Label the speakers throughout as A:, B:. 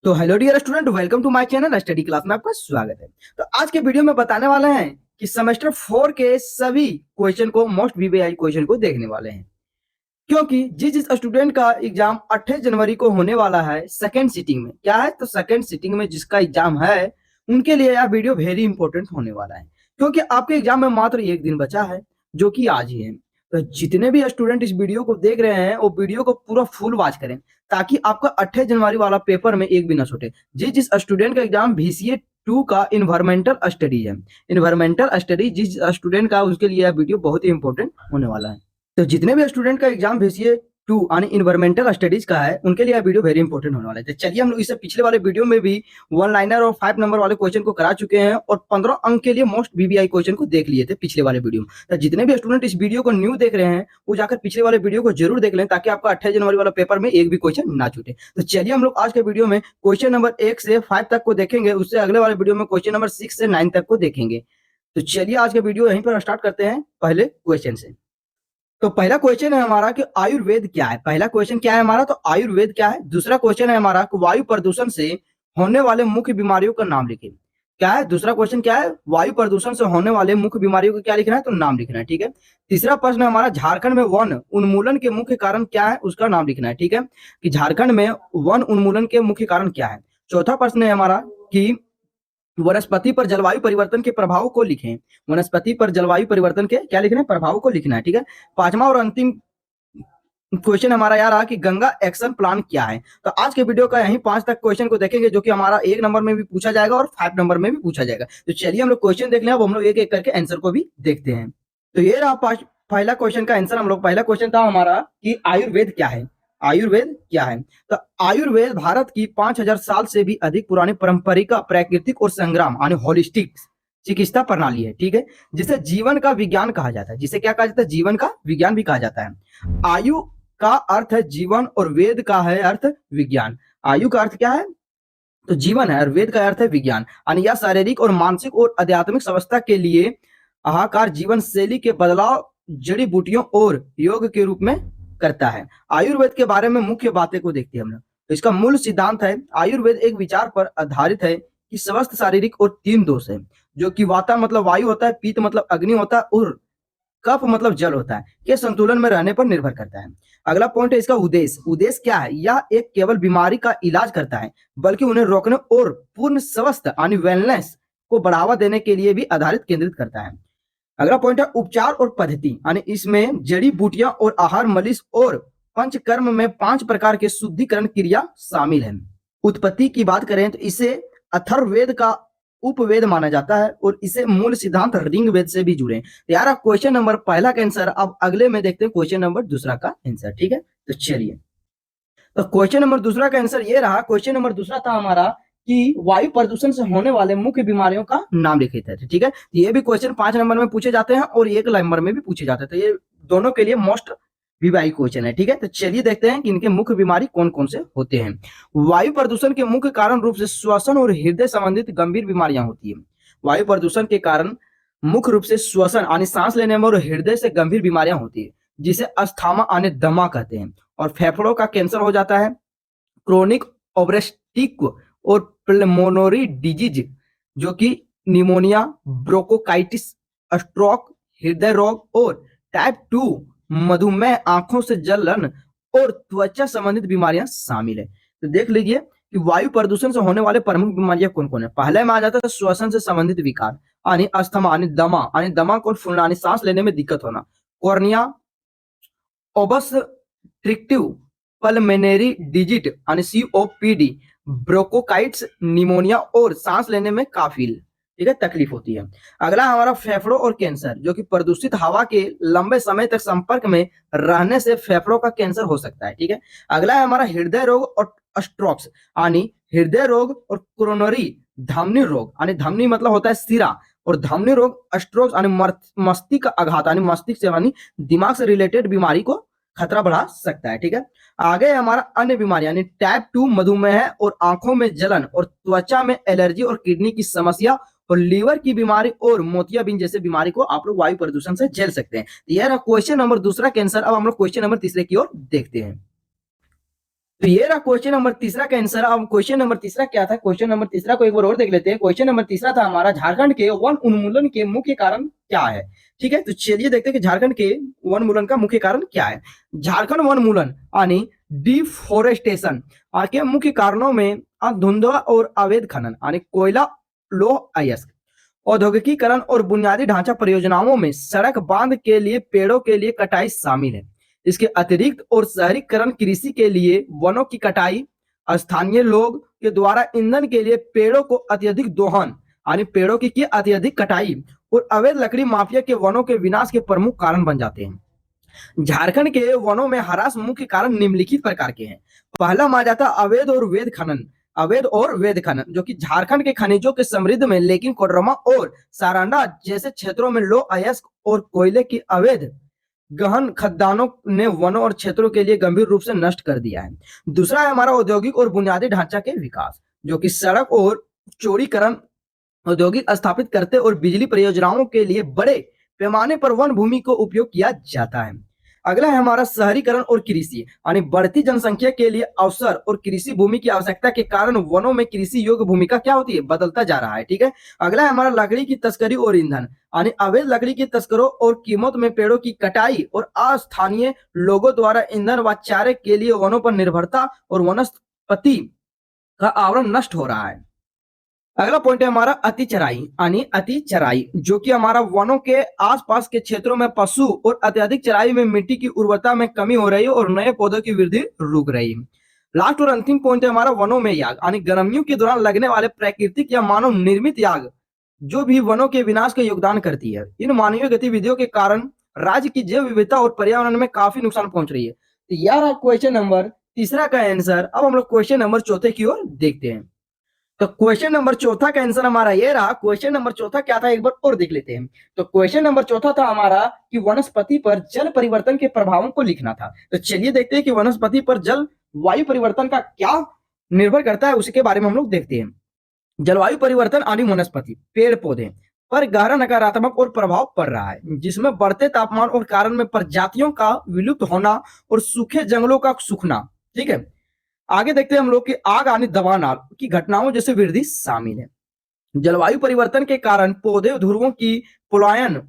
A: तो hello dear student, welcome to my channel study class में आपका स्वागत है। तो आज के वीडियो में बताने वाले हैं कि सेमेस्टर 4 के सभी क्वेश्चन को, मोस्ट वीवीआई क्वेश्चन को देखने वाले हैं, क्योंकि जिस जिस स्टूडेंट का एग्जाम 28 जनवरी को होने वाला है सेकंड सिटिंग में, क्या है तो सेकंड सिटिंग में जिसका एग्जाम है उनके लिए यह वीडियो वेरी इंपॉर्टेंट होने वाला है, क्योंकि आपके एग्जाम में मात्र एक दिन बचा है जो कि आज ही है। तो जितने भी स्टूडेंट इस वीडियो को देख रहे हैं वो वीडियो को पूरा फुल वॉच करें ताकि आपका 28 जनवरी वाला पेपर में एक भी ना छूटे। जिस जिस स्टूडेंट का एग्जाम VCA 2 का इन्वायरमेंटल स्टडी है, इन्वायरमेंटल स्टडी जिस स्टूडेंट का, उसके लिए यह वीडियो बहुत ही इंपॉर्टेंट होने वाला है। तो जितने भी स्टूडेंट का एग्जाम VCA 2 यानी इन्वायरमेंटल स्टडीज का है उनके लिए यह वीडियो वेरी इंपॉर्टेंट होने वाला है। तो चलिए हम लोग इससे पिछले वाले वीडियो में भी 1 लाइनर और 5 नंबर वाले क्वेश्चन को करा चुके हैं और 15 अंक के लिए मोस्ट वीवीआई क्वेश्चन को देख लिए थे पिछले वाले वीडियो में। तो जितने भी स्टूडेंट इस वीडियो को न्यू देख रहे हैं वो जाकर पिछले वाले वीडियो को जरूर देख लें ताकि आपका 28 जनवरी वाला पेपर में एक भी क्वेश्चन ना छूटे। तो चलिए हम लोग आज के वीडियो में क्वेश्चन नंबर 1 से 5 तक को देखेंगे, उससे अगले वाले वीडियो में क्वेश्चन नंबर 6 से 9 तक को देखेंगे। तो चलिए आज के वीडियो यहीं पर स्टार्ट करते हैं पहले क्वेश्चन से। तो पहला क्वेश्चन है हमारा कि आयुर्वेद क्या है। पहला क्वेश्चन क्या है हमारा, तो आयुर्वेद क्या है। दूसरा क्वेश्चन है हमारा कि वायु प्रदूषण से होने वाले मुख्य बीमारियों का नाम लिखिए। क्या है दूसरा क्वेश्चन, क्या है वायु प्रदूषण से होने वाले मुख्य बीमारियों को क्या लिखना है, तो नाम लिखना है। ठीक है। तीसरा प्रश्न है हमारा झारखंड में वन उन्मूलन के मुख्य कारण क्या है, उसका नाम लिखना है। ठीक है, कि झारखंड में वन उन्मूलन के मुख्य कारण क्या है। चौथा प्रश्न है हमारा कि वनस्पति पर जलवायु परिवर्तन के प्रभाव को लिखें। वनस्पति पर जलवायु परिवर्तन के क्या लिखना है, प्रभाव को लिखना है। ठीक है। पांचवा और अंतिम क्वेश्चन हमारा यार रहा कि गंगा एक्शन प्लान क्या है। तो आज के वीडियो का यही 5 तक क्वेश्चन को देखेंगे जो कि हमारा 1 नंबर में भी पूछा जाएगा और 5 नंबर में भी पूछा जाएगा। तो चलिए हम लोग क्वेश्चन देख लें, अब हम लोग एक एक करके आंसर को भी देखते हैं। तो ये रहा पहला क्वेश्चन का आंसर। हम लोग पहला क्वेश्चन था हमारा कि आयुर्वेद क्या है। आयुर्वेद क्या है, तो आयुर्वेद भारत की 5000 साल से भी अधिक पुरानी पारंपरिक प्राकृतिक और संग्राम यानी होलिस्टिक चिकित्सा प्रणाली है। ठीक है, जिसे जीवन का विज्ञान कहा जाता है। जिसे क्या कहा जाता है, जीवन का विज्ञान भी कहा जाता है। आयु का अर्थ है जीवन और वेद का है अर्थ विज्ञान। आयु का अर्थ क्या है, तो जीवन है, और वेद का अर्थ है विज्ञान। यानी यह शारीरिक और मानसिक और आध्यात्मिक स्वास्थ्य के लिए आहाकार जीवन शैली के बदलाव जड़ी बूटियों और योग के रूप में करता है। आयुर्वेद के बारे में मुख्य बातें को देखते हैं हम लोग। तो इसका मूल सिद्धांत है, आयुर्वेद एक विचार पर आधारित है कि स्वस्थ शारीरिक और 3 दोष है, जो कि वाता मतलब वायु होता है, पीत मतलब अग्नि होता है और कफ मतलब जल होता है, के संतुलन में रहने पर निर्भर करता है। अगला पॉइंट है इसका उद्देश्य। उद्देश्य क्या है, यह एक केवल बीमारी का इलाज करता है बल्कि उन्हें रोकने और पूर्ण स्वस्थ यानी वेलनेस को बढ़ावा देने के लिए भी आधारित केंद्रित करता है। अगला पॉइंट है उपचार और पद्धति, यानी इसमें जड़ी बूटियां और आहार मलिश और पंचकर्म में 5 प्रकार के शुद्धिकरण क्रिया शामिल है। उत्पत्ति की बात करें तो इसे अथर्ववेद का उपवेद माना जाता है और इसे मूल सिद्धांत ऋग्वेद से भी जुड़े। तो यार क्वेश्चन नंबर पहला का आंसर, अब अगले में देखते हैं क्वेश्चन नंबर दूसरा का आंसर। ठीक है, तो चलिए, तो क्वेश्चन नंबर दूसरा का आंसर ये रहा। क्वेश्चन नंबर दूसरा था हमारा कि वायु प्रदूषण से होने वाले मुख्य बीमारियों का नाम लिखे थे। ठीक है, ये भी क्वेश्चन 5 नंबर में पूछे जाते हैं और 1 नंबर में भी पूछे जाते हैं। तो ये दोनों के लिए मोस्ट वीवीआई क्वेश्चन है। ठीक है, तो चलिए देखते हैं कि इनके मुख्य बीमारी कौन कौन से होते हैं। वायु प्रदूषण के मुख्य कारण रूप से श्वसन और हृदय संबंधित गंभीर बीमारियां होती है। वायु प्रदूषण के कारण मुख्य रूप से श्वसन यानी सांस लेने में और हृदय से गंभीर बीमारियां होती है, जिसे अस्थमा यानी दमा कहते हैं। और फेफड़ों का कैंसर हो जाता है, क्रोनिक ऑब्स्ट्रक्टिव और पल्मोनरी डिजीज जो कि निमोनिया, ब्रोंकोकाइटिस, स्ट्रोक, हृदय रोग और टाइप 2 मधुमेह, आंखों से जलन और त्वचा संबंधित बीमारियां शामिल है। तो देख लीजिए कि वायु प्रदूषण से होने वाले प्रमुख बीमारियां कौन कौन है। पहले में आ जाता है श्वसन से संबंधित विकार यानी अस्थमा यानी दमा को फूलना यानी सांस लेने में दिक्कत होना। कॉर्निया ऑब्स्ट्रक्टिव पल्मोनरी डिजीज यानी COPD, ब्रोंकोकाइटिस, निमोनिया और सांस लेने में काफी ठीक है तकलीफ होती है। अगला हमारा फेफड़ों और कैंसर, जो कि प्रदूषित हवा के लंबे समय तक संपर्क में रहने से फेफड़ों का कैंसर हो सकता है। ठीक है। अगला है हमारा हृदय रोग और स्ट्रोक्स यानी हृदय रोग और कोरोनरी धमनी रोग यानी धमनी मतलब होता है सिरा और धमनी रोग, स्ट्रोक्स यानी मस्तिष्क आघात यानी मस्तिष्क से यानी दिमाग से रिलेटेड बीमारी को खतरा बढ़ा सकता है। ठीक है। आगे हमारा अन्य बीमारी यानी टाइप 2 मधुमेह और आंखों में जलन और त्वचा में एलर्जी और किडनी की समस्या और लीवर की बीमारी और मोतियाबिंद जैसे बीमारी को आप लोग वायु प्रदूषण से झेल सकते हैं। यह रहा क्वेश्चन नंबर दूसरा कैंसर। अब हम लोग क्वेश्चन नंबर तीसरे की ओर देखते हैं। तो ये रहा क्वेश्चन नंबर तीसरा का आंसर। अब क्वेश्चन नंबर तीसरा क्या था, क्वेश्चन नंबर तीसरा को एक बार और देख लेते हैं। क्वेश्चन नंबर तीसरा था हमारा, झारखंड के वन उन्मूलन के मुख्य कारण क्या है। ठीक है, तो चलिए देखते हैं कि झारखंड के वन मूलन का मुख्य कारण क्या है। झारखंड वन मूलन यानी डिफोरेस्टेशन के मुख्य कारणों में धुंधला और अवैध खनन यानी कोयला, लौह अयस्क, औद्योगिकीकरण और बुनियादी ढांचा परियोजनाओं में सड़क बांध के लिए पेड़ों के लिए कटाई शामिल है। इसके अतिरिक्त और शहरीकरण, कृषि के लिए वनों की कटाई, स्थानीय लोग के द्वारा ईंधन के लिए पेड़ों को अत्यधिक दोहन यानी पेड़ों की अत्यधिक कटाई और अवैध लकड़ी माफिया के वनों के विनाश के प्रमुख कारण बन जाते हैं। झारखंड के वनों में ह्रास मुख्य कारण निम्नलिखित प्रकार के हैं। पहला माना जाता अवैध और वैध खनन। अवैध और वैध खनन जो कि झारखंड के खनिजों के समृद्ध में, लेकिन कोडरमा और सारांडा जैसे क्षेत्रों में लौह अयस्क और कोयले की अवैध गहन खदानों ने वनों और क्षेत्रों के लिए गंभीर रूप से नष्ट कर दिया है। दूसरा है हमारा औद्योगिक और बुनियादी ढांचा के विकास, जो कि सड़क और चौड़ीकरण, औद्योगिक स्थापित करते और बिजली परियोजनाओं के लिए बड़े पैमाने पर वन भूमि को उपयोग किया जाता है। अगला है हमारा शहरीकरण और कृषि यानी बढ़ती जनसंख्या के लिए अवसर और कृषि भूमि की आवश्यकता के कारण वनों में कृषि योग्य भूमि का क्या होती है, बदलता जा रहा है। ठीक है, अगला है हमारा लकड़ी की तस्करी और ईंधन यानी अवैध लकड़ी की तस्करों और कीमत में पेड़ों की कटाई और अस्थानीय लोगों द्वारा ईंधन व चारे के लिए वनों पर निर्भरता और वनस्पति का आवरण नष्ट हो रहा है। अगला पॉइंट है हमारा अति चराई यानी अति चराई, जो कि हमारा वनों के आसपास के क्षेत्रों में पशु और अत्यधिक चराई में मिट्टी की उर्वरता में कमी हो रही है और नए पौधों की वृद्धि रुक रही है। लास्ट और अंतिम पॉइंट है हमारा वनों में याग यानी गर्मियों के दौरान लगने वाले प्राकृतिक या मानव निर्मित याग, जो भी वनों के विनाश का योगदान करती है। इन मानवीय गतिविधियों के कारण राज्य की जैव विविधता और पर्यावरण में काफी नुकसान पहुंच रही है। तो यह रहा क्वेश्चन नंबर तीसरा का आंसर। अब हम लोग क्वेश्चन नंबर चौथे की ओर देखते हैं। तो क्वेश्चन नंबर चौथा का आंसर हमारा ये रहा। क्वेश्चन नंबर चौथा क्या था, एक बार और देख लेते हैं। तो क्वेश्चन नंबर चौथा था हमारा कि वनस्पति पर जल परिवर्तन के प्रभावों को लिखना था। तो चलिए देखते हैं कि वनस्पति पर जल वायु परिवर्तन का क्या निर्भर करता है, उसके बारे में हम लोग देखते हैं। जलवायु परिवर्तन यानी वनस्पति, पेड़ पौधे पर गहरा नकारात्मक और प्रभाव पड़ रहा है, जिसमें बढ़ते तापमान और कारण में प्रजातियों का विलुप्त होना और सूखे जंगलों का सूखना। ठीक है, आगे देखते हैं हम लोग कि आग यानी दबाव की घटनाओं जैसे वृद्धि शामिल है। जलवायु परिवर्तन के कारण पौधे ध्रुवों की पलायन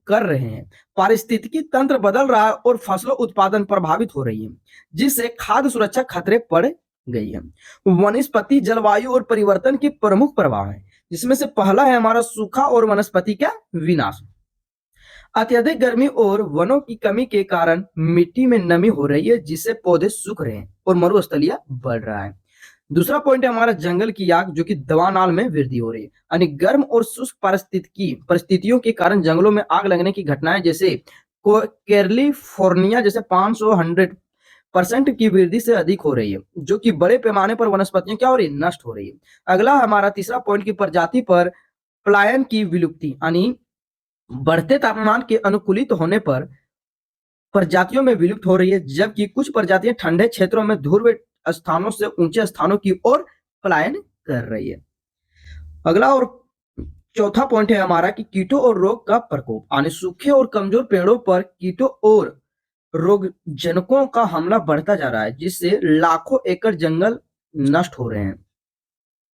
A: कर रहे हैं, पारिस्थितिकी तंत्र बदल रहा है और फसलों उत्पादन प्रभावित हो रही है, जिससे खाद्य सुरक्षा खतरे पड़ गई है। वनस्पति जलवायु और परिवर्तन के प्रमुख प्रभाव है, जिसमें से पहला है हमारा सूखा और वनस्पति का विनाश। अत्यधिक गर्मी और वनों की कमी के कारण मिट्टी में नमी हो रही है, जिससे पौधे सूख रहे हैं और मरुस्थलीय बढ़ रहा है। दूसरा पॉइंट है हमारा जंगल की आग, जो कि दवानाल में वृद्धि हो रही है यानी गर्म और शुष्क परिस्थितियों के कारण जंगलों में आग लगने की घटनाएं जैसे कैलिफोर्निया जैसे 500% की वृद्धि से अधिक हो रही है, जो कि बड़े पैमाने पर वनस्पतियां क्या हो रही है, नष्ट हो रही है। अगला हमारा तीसरा पॉइंट की प्रजाति पर पलायन की विलुप्ति यानी बढ़ते तापमान के अनुकूलित होने पर प्रजातियों में विलुप्त हो रही है, जबकि कुछ प्रजातियां ठंडे क्षेत्रों में ध्रुव स्थानों से ऊंचे स्थानों की ओर पलायन कर रही है। अगला और चौथा पॉइंट है हमारा कि कीटों और रोग का प्रकोप यानी सूखे और कमजोर पेड़ों पर कीटों और रोग जनकों का हमला बढ़ता जा रहा है, जिससे लाखों एकड़ जंगल नष्ट हो रहे हैं।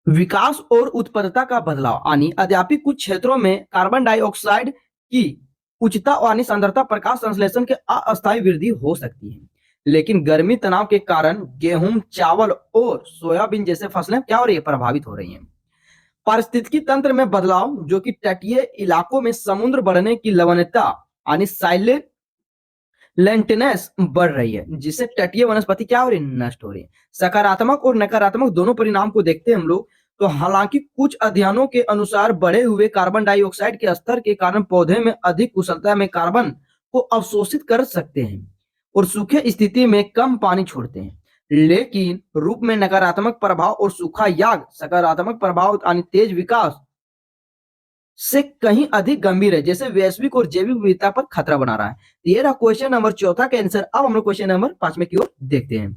A: विकास और उत्पादकता का बदलाव यानी अद्यापि कुछ क्षेत्रों में कार्बन डाइऑक्साइड की उच्चता यानी सांद्रता प्रकाश संश्लेषण के अस्थायी वृद्धि हो सकती है, लेकिन गर्मी तनाव के कारण गेहूं, चावल और सोयाबीन जैसे फसलें क्या हो रही है, प्रभावित हो रही हैं। पारिस्थितिकी तंत्र में बदलाव, जो कि तटीय इलाकों में समुद्र बढ़ने की लवणता यानी साइलेंटनेस बढ़ रही है, जिससे तटीय वनस्पति क्या हो रही है, नष्ट हो रही है। सकारात्मक और नकारात्मक दोनों परिणाम को देखते हैं हम लोग। तो हालांकि कुछ अध्ययनों के अनुसार बढ़े हुए कार्बन डाइऑक्साइड के स्तर के कारण पौधे में अधिक कुशलता में कार्बन को अवशोषित कर सकते हैं और सूखे स्थिति में कम पानी छोड़ते हैं, लेकिन रूप में नकारात्मक प्रभाव और सूखा याग सकारात्मक प्रभाव यानी तेज विकास से कहीं अधिक गंभीर है, जैसे वैश्विक और जैविक विविधता पर खतरा बना रहा है। ये रहा क्वेश्चन नंबर चौथा का आंसर। अब हम लोग क्वेश्चन नंबर 5 की ओर देखते हैं।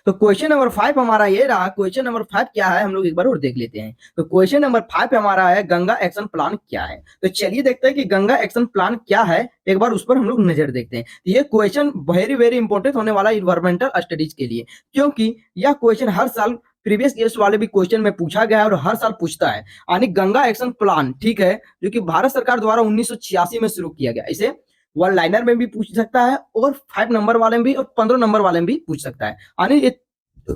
A: तो क्वेश्चन नंबर 5 हमारा ये रहा। क्वेश्चन नंबर 5 क्या है, हम लोग एक बार और देख लेते हैं। तो क्वेश्चन नंबर 5 हमारा है गंगा एक्शन प्लान क्या है। तो चलिए देखते हैं कि गंगा एक्शन प्लान क्या है, एक बार उस पर हम लोग नजर देखते हैं। ये क्वेश्चन वेरी वेरी इंपॉर्टेंट होने वाला है इन्वायरमेंटल स्टडीज के लिए, क्योंकि यह क्वेश्चन हर साल प्रीवियस ईयर्स वाले भी क्वेश्चन में पूछा गया है और हर साल पूछता है। यानी गंगा एक्शन प्लान, ठीक है, जो कि भारत सरकार द्वारा 1986 में शुरू किया गया। इसे वन लाइनर में भी पूछ सकता है और 5 नंबर वाले में भी और 15 नंबर वाले में भी पूछ सकता है। यानी ये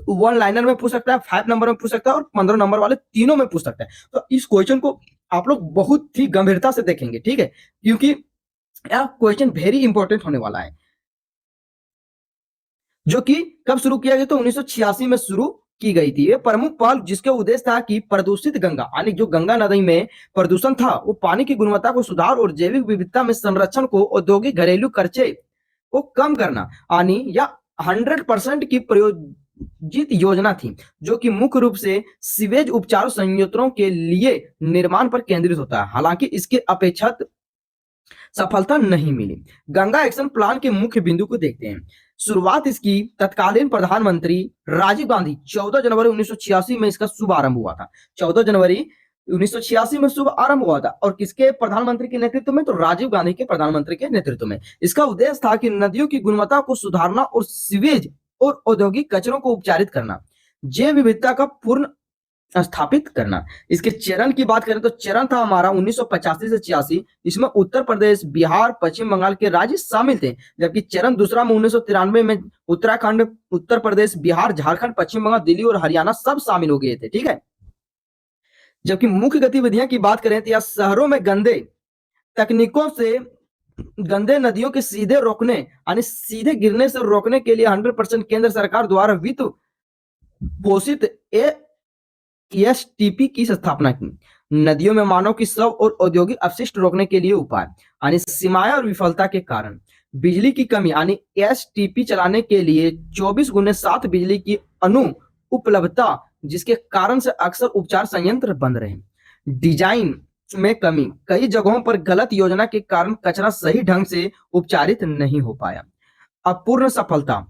A: वन लाइनर में पूछ सकता है, 5 नंबर में पूछ सकता है और 15 नंबर वाले तीनों में पूछ सकता है। तो इस क्वेश्चन को आप लोग बहुत ही गंभीरता से देखेंगे, ठीक है, क्योंकि यह क्वेश्चन वेरी इंपॉर्टेंट होने वाला है। जो कि कब शुरू किया गया, तो 1986 में शुरू की गई थी। ये प्रमुख पहल जिसका उद्देश्य था कि प्रदूषित गंगा, यानी जो गंगा नदी में प्रदूषण था, वो पानी की गुणवत्ता को सुधार और जैविक विविधता में संरक्षण को औद्योगिक घरेलू खर्चे को कम करना, यानी या 100% की प्रयोजित योजना थी, जो कि मुख्य रूप से सीवेज उपचार संयंत्रों के लिए निर्माण पर केंद्रित होता है। हालांकि इसके अपेक्षित सफलता नहीं मिली। गंगा एक्शन प्लान के मुख्य बिंदु को देखते हैं। शुरुआत इसकी तत्कालीन प्रधानमंत्री राजीव गांधी 14 जनवरी 1986 में इसका शुभारंभ हुआ था। 14 जनवरी 1986 में शुभ आरंभ हुआ था और किसके प्रधानमंत्री के नेतृत्व में, तो राजीव गांधी के प्रधानमंत्री के नेतृत्व में। इसका उद्देश्य था कि नदियों की गुणवत्ता को सुधारना और सीवेज और औद्योगिक कचरों को उपचारित करना, जैव विविधता का पूर्ण स्थापित करना। इसके चरण की बात करें तो चरण था हमारा 1985 से 86। इसमें उत्तर प्रदेश, बिहार, पश्चिम बंगाल के राज्य शामिल थे, जबकि चरण दूसरा में 1993 में उत्तराखंड, उत्तर प्रदेश, बिहार, झारखंड, पश्चिम बंगाल, दिल्ली और हरियाणा सब शामिल हो गए थे, ठीक है। जबकि मुख्य गतिविधियां की बात करें तो यह शहरों में गंदे तकनीकों से गंदे नदियों के सीधे रोकने, यानी सीधे गिरने से रोकने के लिए 100% केंद्र सरकार द्वारा वित्त पोषित एसटीपी की स्थापना की। नदियों में मानव की शव और औद्योगिक अपशिष्ट रोकने के लिए उपाय, यानी सीमाएं और विफलता के कारण बिजली की कमी, यानी एसटीपी चलाने के लिए 24x7 बिजली की अनुपलब्धता, जिसके कारण से अक्सर उपचार संयंत्र बंद रहे। डिजाइन में कमी, कई जगहों पर गलत योजना के कारण कचरा सही ढंग से उपचारित नहीं हो पाया। अपूर्ण सफलता,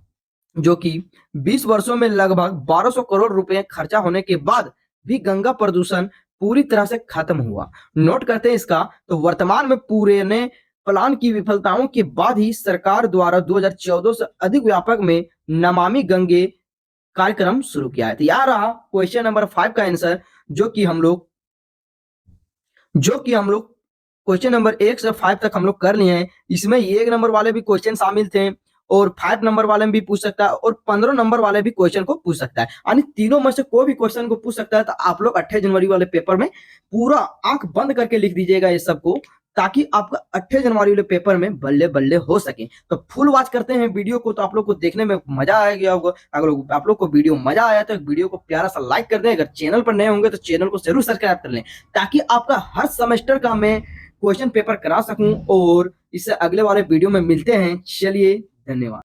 A: जो कि 20 वर्षों में लगभग 1200 करोड़ रुपए खर्चा होने के बाद भी गंगा प्रदूषण पूरी तरह से खत्म हुआ। नोट करते हैं इसका, तो वर्तमान में पुराने प्लान की विफलताओं के बाद ही सरकार द्वारा 2014 से अधिक व्यापक में नमामि गंगे कार्यक्रम शुरू किया है। तो यह रहा क्वेश्चन नंबर 5 का आंसर, जो कि हम लोग क्वेश्चन नंबर 1 से 5 तक हम लोग कर लिए हैं। इसमें 1 नंबर वाले भी क्वेश्चन शामिल थे और 5 नंबर वाले में भी पूछ सकता है और 15 नंबर वाले भी क्वेश्चन को पूछ सकता है, यानी तीनों में से कोई भी क्वेश्चन को पूछ सकता है। तो आप लोग 28 जनवरी वाले पेपर में पूरा आंख बंद करके लिख दीजिएगा ये सबको, ताकि आपका 28 जनवरी वाले पेपर में बल्ले बल्ले हो सके। तो फुल वॉच करते हैं वीडियो को, तो आप लोग को देखने में मजा आएगा। अगर आप लोग को वीडियो मजा आया तो वीडियो को प्यारा सा लाइक कर दें। अगर चैनल पर नए होंगे तो चैनल को जरूर सब्सक्राइब कर लें, ताकि आपका हर सेमेस्टर का मैं क्वेश्चन पेपर करा सकूं। और इससे अगले वाले वीडियो में मिलते हैं। चलिए, धन्यवाद।